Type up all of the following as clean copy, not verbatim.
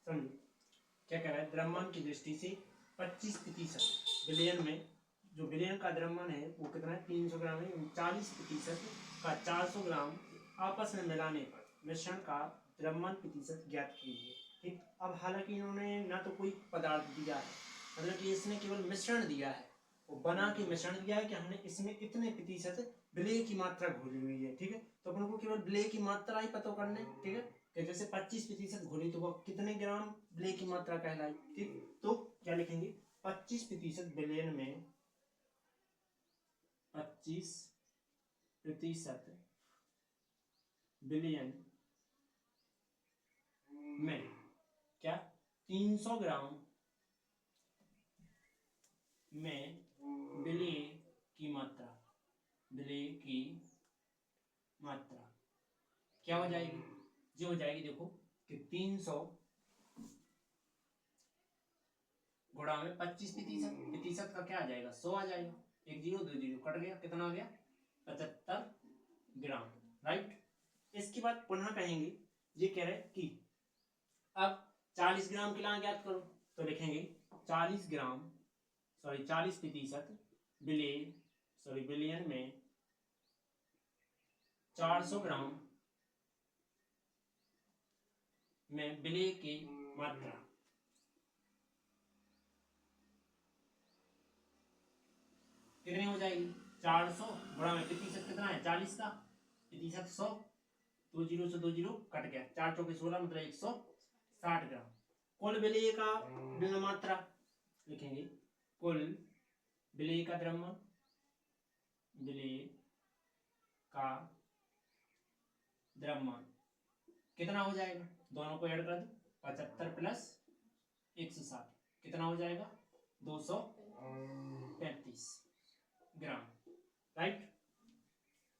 समझो क्या कह रहा है, द्रव्यमान की दृष्टि से 25% बिलियन में, जो बिलियन का द्रव्यमान है वो कितना है 300 ग्राम है, 40% का 400 ग्राम आपस में मिलाने पर मिश्रण का द्रव्यमान प्रतिशत ज्ञात कीजिए। ठीक, अब हालांकि इन्होंने ना तो कोई पदार्थ दिया है, मतलब कि इसने केवल मिश्रण दिया है, वो बना के मिश्रण दिया है कि हमने इसमें इतने प्रतिशत विलेय की मात्रा घोली हुई है। ठीक है, तो अपन को केवल विलेय की मात्रा ही पता करना है। ठीक है, कि जैसे 25% घोली तो वो कितने ग्राम विलेय की मात्रा कहलाई। ठीक, तो क्या लिखेंगे, 25% बिलियन में 25% बिलियन में क्या 300 ग्राम में विलेय की मात्रा, विलेय की मात्रा क्या हो जाएगी, जो हो जाएगी देखो कि 300 गुणा में 25%, का क्या आ जाएगा 100 आ जाएगा, 1 0 2 0 कट गया, कितना आ गया 75 ग्राम। राइट, इसके बाद पुनः कहेंगे, ये कह रहे कि अब 40 ग्राम की ला ज्ञात करो, तो लिखेंगे 40% बिलियन में 400 ग्राम में विलेय की मात्रा कितनी हो जाएगी, 400 गुणा में प्रतिशत कितना है 40 का, प्रतिशत 100, 2 0 से 2 0 कट गया, 4 चौके 16 मतलब 160 ग्राम। कुल विलेय का मात्रा लिखेंगे, कुल विलेय का द्रव्यमान, विलेय का द्रव्यमान कितना हो जाएगा, दोनों को ऐड कर दो, 75 प्लस 160 कितना हो जाएगा 235 ग्राम। राइट,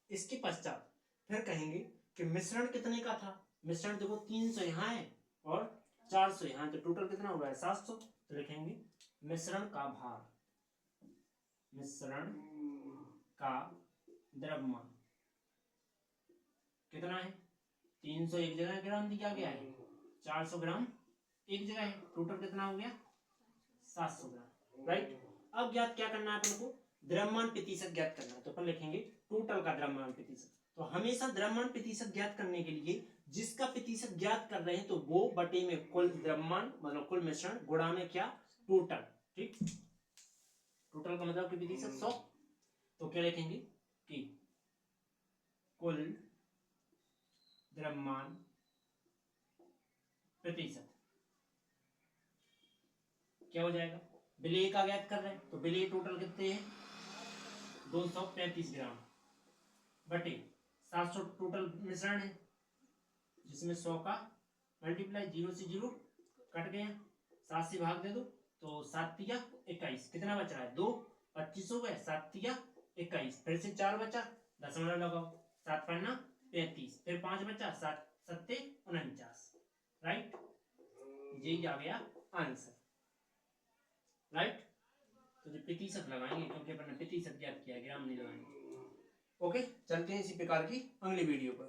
इसके पश्चात फिर कहेंगे कि मिश्रण कितने का था, मिश्रण देखो 300 यहाँ है और 400 यहाँ, तो टोटल कितना हुआ है 700, तो लिखेंगे मिश्रण का भार, मिश्रण का द्रव्यमान कितना है, 300 एक जगह ग्राम दिया गया है, 400 ग्राम एक जगह है, टोटल कितना हो गया 700 ग्राम। राइट, अब ज्ञात क्या करना है अपन को, द्रव्यमान प्रतिशत ज्ञात करना है, तो अपन लिखेंगे टोटल का द्रव्यमान प्रतिशत। तो हमेशा द्रव्यमान प्रतिशत ज्ञात करने के लिए जिसका प्रतिशत ज्ञात कर रहे हैं तो वो बटे में कुल द्रव्यमान मतलब कुल मिश्रण गुणा में क्या टोटल। ठीक, टोटल का मतलब प्रतिशत 100, तो क्या लिखेंगे कि कुल द्रव्यमान प्रतिशत क्या हो जाएगा, विलेय का ज्ञात कर रहे हैं तो विलेय टोटल कितने हैं 235 ग्राम बटे 700 टोटल मिश्रण है, जिसमें 100 का मल्टीप्लाई 0 से 0 कट गया, 7 से भाग दे दो तो 7 तिया 21, कितना बच रहा है 2, 25 हो गए, 7 तिया 21, फिर से 4 बचा, दशमलव लगाओ, 7 पन्ना 35, फिर 5 बचा, 7 सत्ते 49। राइट, यही आ गया आंसर। राइट, तो जो प्रतिशत लगाएंगे क्योंकि अपन ने प्रतिशत ज्ञात किया, ग्राम नहीं लगाएंगे। ओके, चलते हैं इसी प्रकार की अगली वीडियो पर।